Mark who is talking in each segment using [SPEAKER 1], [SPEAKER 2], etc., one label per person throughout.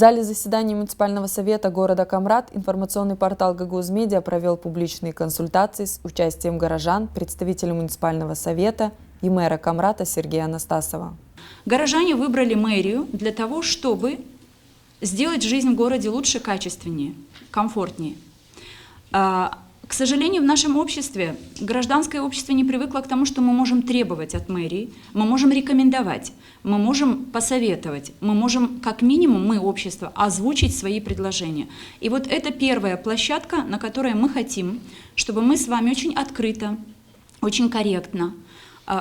[SPEAKER 1] зале заседаний муниципального совета города Камрат информационный портал Гагуз Медиа провел публичные консультации с участием горожан, представителей муниципального совета и мэра Камрата Сергея Анастасова.
[SPEAKER 2] Горожане выбрали мэрию для того, чтобы сделать жизнь в городе лучше, качественнее, комфортнее. К сожалению, в нашем обществе, гражданское общество не привыкло к тому, что мы можем требовать от мэрии, мы можем рекомендовать, мы можем посоветовать, мы можем, как минимум, мы, общество, озвучить свои предложения. И вот это первая площадка, на которой мы хотим, чтобы мы с вами очень открыто, очень корректно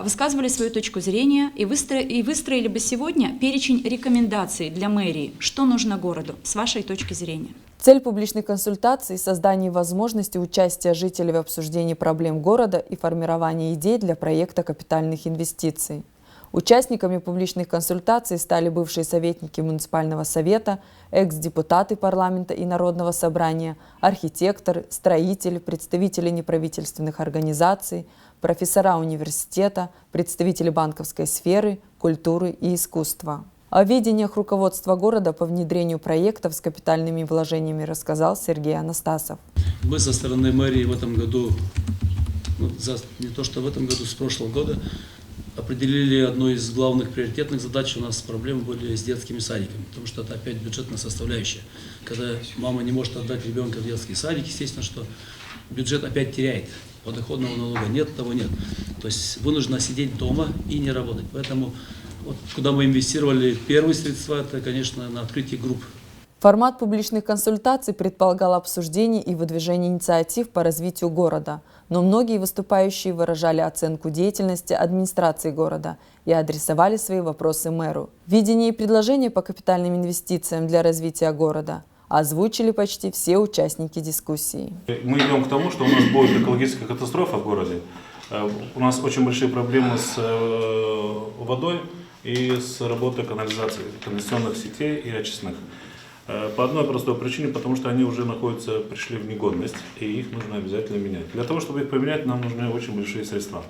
[SPEAKER 2] высказывали свою точку зрения и выстроили бы сегодня перечень рекомендаций для мэрии, что нужно городу, с вашей точки зрения.
[SPEAKER 1] Цель публичных консультаций – создание возможности участия жителей в обсуждении проблем города и формирования идей для проекта капитальных инвестиций. Участниками публичных консультаций стали бывшие советники муниципального совета, экс-депутаты парламента и народного собрания, архитекторы, строители, представители неправительственных организаций, профессора университета, представители банковской сферы, культуры и искусства. О видениях руководства города по внедрению проектов с капитальными вложениями рассказал Сергей Анастасов.
[SPEAKER 3] Мы со стороны мэрии в этом году, не то что в этом году, с прошлого года, определили одну из главных приоритетных задач. У нас проблемы были с детскими садиками, потому что это опять бюджетная составляющая. Когда мама не может отдать ребенка в детский садик, естественно, что бюджет опять теряет. Подоходного налога нет, того нет. То есть вынуждена сидеть дома и не работать. Поэтому вот, куда мы инвестировали первые средства, это, конечно, на открытие групп.
[SPEAKER 1] Формат публичных консультаций предполагал обсуждение и выдвижение инициатив по развитию города, но многие выступающие выражали оценку деятельности администрации города и адресовали свои вопросы мэру. Видение и предложения по капитальным инвестициям для развития города озвучили почти все участники дискуссии.
[SPEAKER 4] Мы идем к тому, что у нас будет экологическая катастрофа в городе. У нас очень большие проблемы с водой и с работой канализации, канализационных сетей и очистных. По одной простой причине, потому что они уже пришли в негодность, и их нужно обязательно менять. Для того, чтобы их поменять, нам нужны очень большие средства.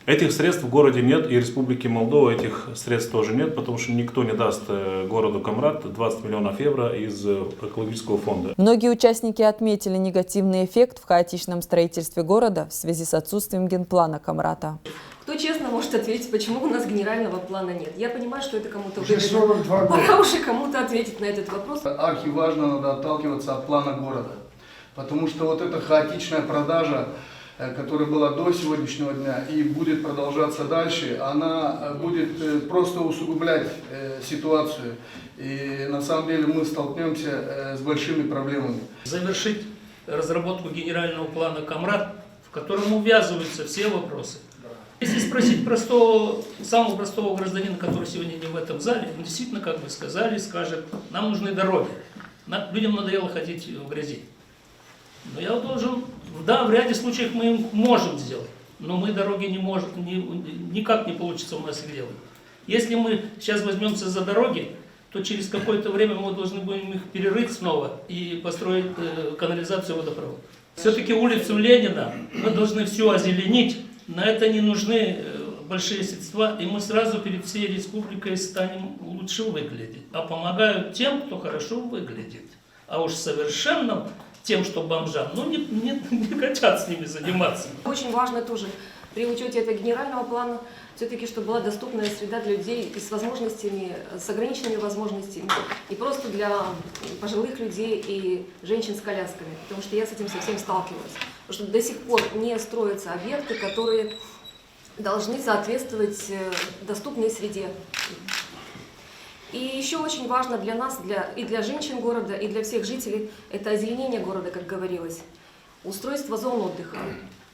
[SPEAKER 4] Этих средств в городе нет, и Республике Молдова этих средств тоже нет, потому что никто не даст городу Камрат 20 миллионов евро из экологического фонда.
[SPEAKER 1] Многие участники отметили негативный эффект в хаотичном строительстве города в связи с отсутствием генплана Камрата.
[SPEAKER 5] Кто честно может ответить, почему у нас генерального плана нет? Я понимаю, что это кому-то выгодно. Пора уже кому-то ответить на этот вопрос.
[SPEAKER 6] Архиважно надо отталкиваться от плана города, потому что вот эта хаотичная продажа, которая была до сегодняшнего дня и будет продолжаться дальше, она будет просто усугублять ситуацию. И на самом деле мы столкнемся с большими проблемами.
[SPEAKER 7] Завершить разработку генерального плана Камрат, в котором увязываются все вопросы. Если спросить самого простого гражданина, который сегодня не в этом зале, он действительно, как вы сказали, скажет, нам нужны дороги. Людям надоело ходить в грязи. Но я должен, да, в ряде случаев мы их можем сделать, но мы дороги не можем, никак не получится у нас их делать. Если мы сейчас возьмемся за дороги, то через какое-то время мы должны будем их перерыть снова и построить канализацию и водопровод. Все-таки улицу Ленина мы должны все озеленить, на это не нужны большие средства, и мы сразу перед всей республикой станем лучше выглядеть. А помогают тем, кто хорошо выглядит. А уж совершенно тем, что бомжам, не хотят с ними заниматься.
[SPEAKER 5] Очень важно тоже при учете этого генерального плана, все-таки, чтобы была доступная среда для людей и с возможностями, с ограниченными возможностями, и просто для пожилых людей и женщин с колясками, потому что я с этим совсем сталкивалась. Потому что до сих пор не строятся объекты, которые должны соответствовать доступной среде. И еще очень важно для нас, и для женщин города, и для всех жителей, это озеленение города, как говорилось, устройство зон отдыха.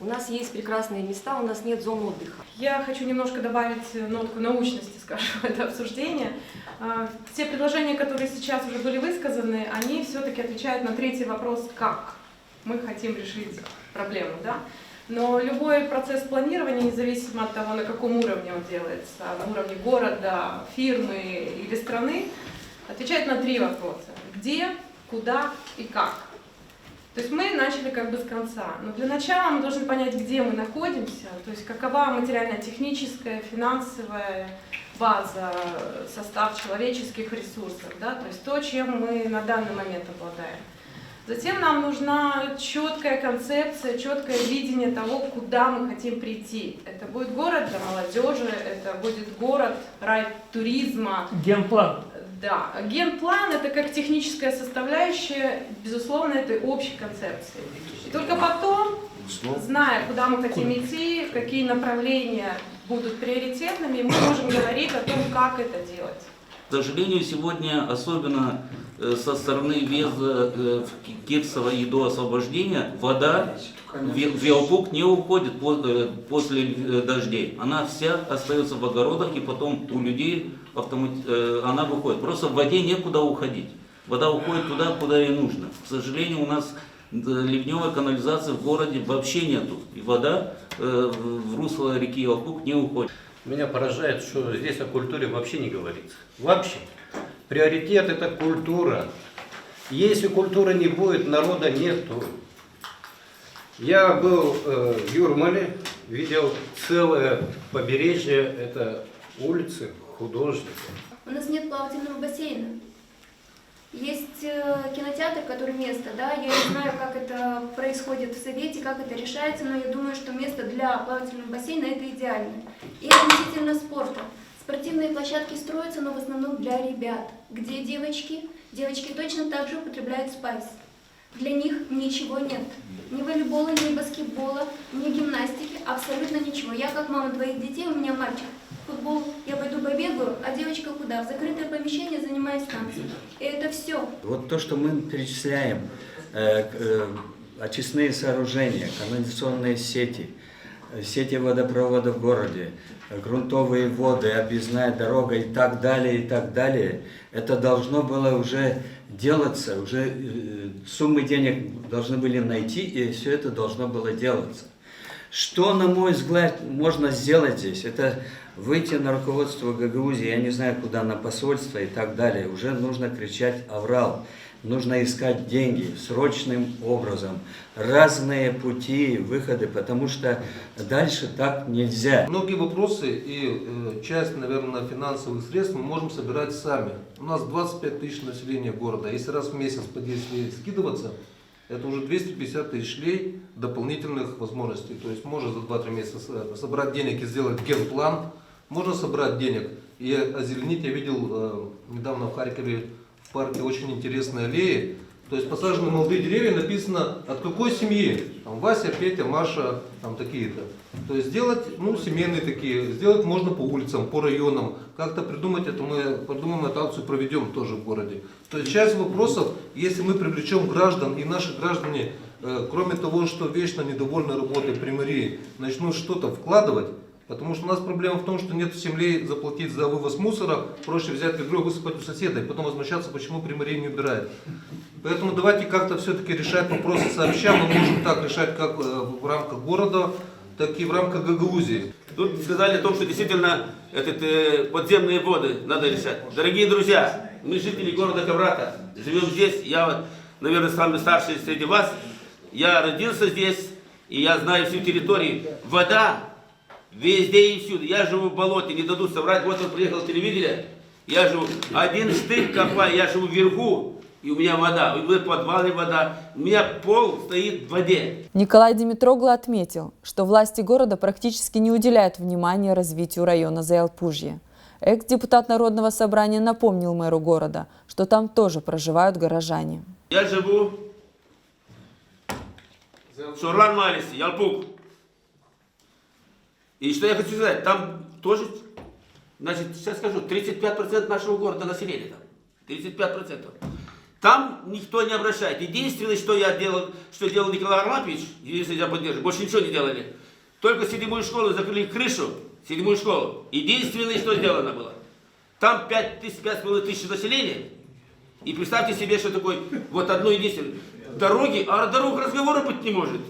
[SPEAKER 5] У нас есть прекрасные места, у нас нет зон отдыха.
[SPEAKER 8] Я хочу немножко добавить нотку научности, скажем, в это обсуждение. Те предложения, которые сейчас уже были высказаны, они все-таки отвечают на третий вопрос «как?». Мы хотим решить проблему, да? Но любой процесс планирования, независимо от того, на каком уровне он делается, на уровне города, фирмы или страны, отвечает на три вопроса. Где, куда и как. То есть мы начали как бы с конца. Но для начала мы должны понять, где мы находимся, то есть какова материально-техническая, финансовая база, состав человеческих ресурсов, да, то есть то, чем мы на данный момент обладаем. Затем нам нужна четкая концепция, четкое видение того, куда мы хотим прийти. Это будет город для молодежи, это будет город, рай туризма.
[SPEAKER 7] Генплан.
[SPEAKER 8] Да, генплан — это как техническая составляющая, безусловно, этой общей концепции. И только потом, зная, куда мы хотим идти, какие направления будут приоритетными, мы можем говорить о том, как это делать.
[SPEAKER 9] К сожалению, сегодня, особенно со стороны Веза, Кирцева и до освобождения, вода в Ялпуг не уходит после дождей. Она вся остается в огородах, и потом у людей она выходит. Просто в воде некуда уходить. Вода уходит туда, куда ей нужно. К сожалению, у нас ливневой канализации в городе вообще нету. И вода в русло реки Ялпуг не уходит.
[SPEAKER 10] Меня поражает, что здесь о культуре вообще не говорится. Вообще. Приоритет – это культура. Если культуры не будет, народа нету. Я был в Юрмале, видел целое побережье, это улицы художников.
[SPEAKER 11] У нас нет плавательного бассейна. Есть кинотеатр, который место, да, я не знаю, как это происходит в Совете, как это решается, но я думаю, что место для плавательного бассейна это идеально. И относительно спорта. Спортивные площадки строятся, но в основном для ребят. Где девочки? Девочки точно так же употребляют спайс. Для них ничего нет. Ни волейбола, ни баскетбола, ни гимнастики, абсолютно ничего. Я как мама двоих детей, у меня мальчик. Футбол, я пойду побегаю, а девочка куда? В закрытое помещение, занимаюсь танцами. И это все.
[SPEAKER 12] Вот то, что мы перечисляем, очистные сооружения, канализационные сети, сети водопровода в городе, грунтовые воды, объездная дорога и так далее, это должно было уже делаться, уже суммы денег должны были найти, и все это должно было делаться. Что, на мой взгляд, можно сделать здесь? Это выйти на руководство Гагаузии, я не знаю, куда, на посольство и так далее. Уже нужно кричать «Аврал». Нужно искать деньги срочным образом, разные пути, выходы, потому что дальше так нельзя.
[SPEAKER 13] Многие вопросы и часть, наверное, финансовых средств мы можем собирать сами. У нас 25 тысяч населения города. Если раз в месяц по 10 лей скидываться, это уже 250 тысяч лей дополнительных возможностей. То есть можно за 2-3 месяца собрать денег и сделать генплан. Можно собрать денег и озеленить. Я видел недавно в Харькове в парке очень интересные аллеи. То есть посажены молодые деревья, написано от какой семьи. Там Вася, Петя, Маша, там такие-то. То есть сделать, семейные такие, сделать можно по улицам, по районам. Как-то придумать это, мы подумаем, эту акцию проведем тоже в городе. То есть часть вопросов, если мы привлечем граждан, и наши граждане, кроме того, что вечно недовольны работой при мэрии, начнут что-то вкладывать. Потому что у нас проблема в том, что нет 7 лей заплатить за вывоз мусора, проще взять ведро, высыпать у соседа и потом возмущаться, почему примарий не убирает. Поэтому давайте как-то все-таки решать вопросы сообща. Мы можем так решать как в рамках города, так и в рамках Гагаузии.
[SPEAKER 9] Тут сказали о том, что действительно подземные воды надо решать. Дорогие друзья, мы жители города Коврата, живем здесь, я, наверное, самый старший среди вас. Я родился здесь, и я знаю всю территорию. Вода везде и всюду. Я живу в болоте, не дадут соврать. Вот он приехал, телевидели. Я живу один штык копаю, я живу вверху, и у меня вода. В подвале вода. У меня пол стоит в воде.
[SPEAKER 1] Николай Димитроглу отметил, что власти города практически не уделяют внимания развитию района Заялпужье. Экс-депутат Народного собрания напомнил мэру города, что там тоже проживают горожане.
[SPEAKER 9] Я живу в Шурлан-Малисе, Ялпуг. И что я хочу сказать, там тоже, значит, сейчас скажу, 35% нашего города населения там. 35%. Там никто не обращает. Единственное, что делал Николай Армапович, если я поддерживаю, больше ничего не делали. Только 7-ю школу закрыли крышу, 7-ю школу. Единственное, что сделано было. Там 5,5 тысяч населения. И представьте себе, что такое вот одно единственное. Дороги, а о дорогах разговора быть не может.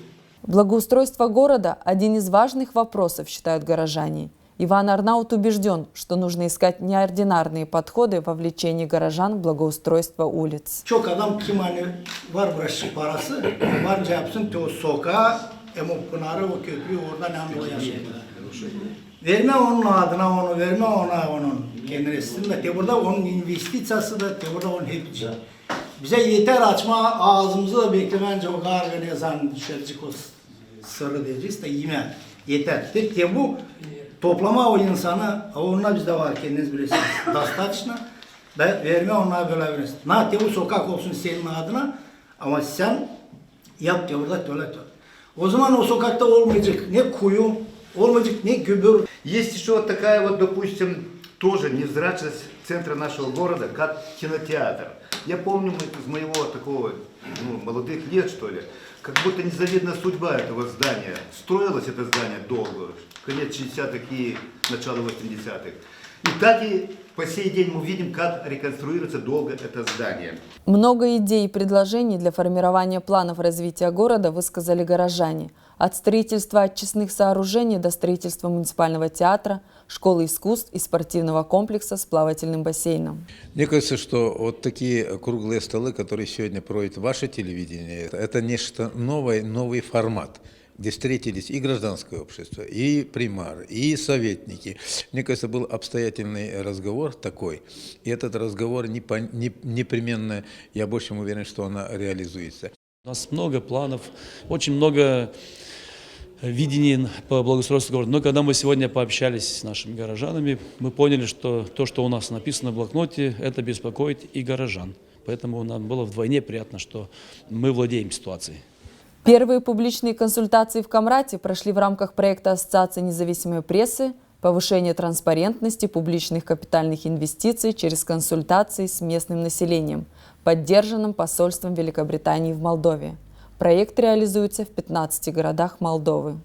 [SPEAKER 1] Благоустройство города – один из важных вопросов, считают горожане. Иван Арнаут убежден, что нужно искать неординарные подходы в вовлечении горожан в благоустройство улиц.
[SPEAKER 14] Çok adam kim hani var burası parası, varınca yapsın o sokağa, o pınarı, o köprüyü oradan hem de yaşıyor. Verme onun adına onu, verme ona onun kendine istedim. Burada onun investisyası da, burada onun hepsi. Bize yeter açma ağzımızı da beklemence o kargını yazan dışarıcık o sırrı diyeceğiz de yeme yeter. Tek bu toplama o insanı, onunla bizde var kendiniz bilirsiniz. Достаточно. Verme onlara bölebiliriz. Bu sokak olsun senin adına ama sen yap diye burada tuvalet var. O zaman o sokakta olmayacak ne kuyu, olmayacak ne gübür.
[SPEAKER 15] Есть еще такая вот, допустим, тоже невзрачность центра нашего города, как кинотеатр. Я помню из моего такого, молодых лет, что ли, как будто незавидная судьба этого здания. Строилось это здание долго, конец 60-х и начало 80-х. И так и по сей день мы видим, как реконструируется долго это здание.
[SPEAKER 1] Много идей и предложений для формирования планов развития города высказали горожане. От строительства очистных сооружений до строительства муниципального театра, школы искусств и спортивного комплекса с плавательным бассейном.
[SPEAKER 16] Мне кажется, что вот такие круглые столы, которые сегодня проводит ваше телевидение, это нечто новое, новый формат, где встретились и гражданское общество, и примары, и советники. Мне кажется, был обстоятельный разговор такой, и этот разговор непременно, я больше чем уверен, что он реализуется.
[SPEAKER 3] У нас много планов, очень много видений по благоустройству города. Но когда мы сегодня пообщались с нашими горожанами, мы поняли, что то, что у нас написано в блокноте, это беспокоит и горожан. Поэтому нам было вдвойне приятно, что мы владеем ситуацией.
[SPEAKER 1] Первые публичные консультации в Камрате прошли в рамках проекта Ассоциации независимой прессы «Повышение транспарентности публичных капитальных инвестиций через консультации с местным населением», поддержанным посольством Великобритании в Молдове. Проект реализуется в 15 городах Молдовы.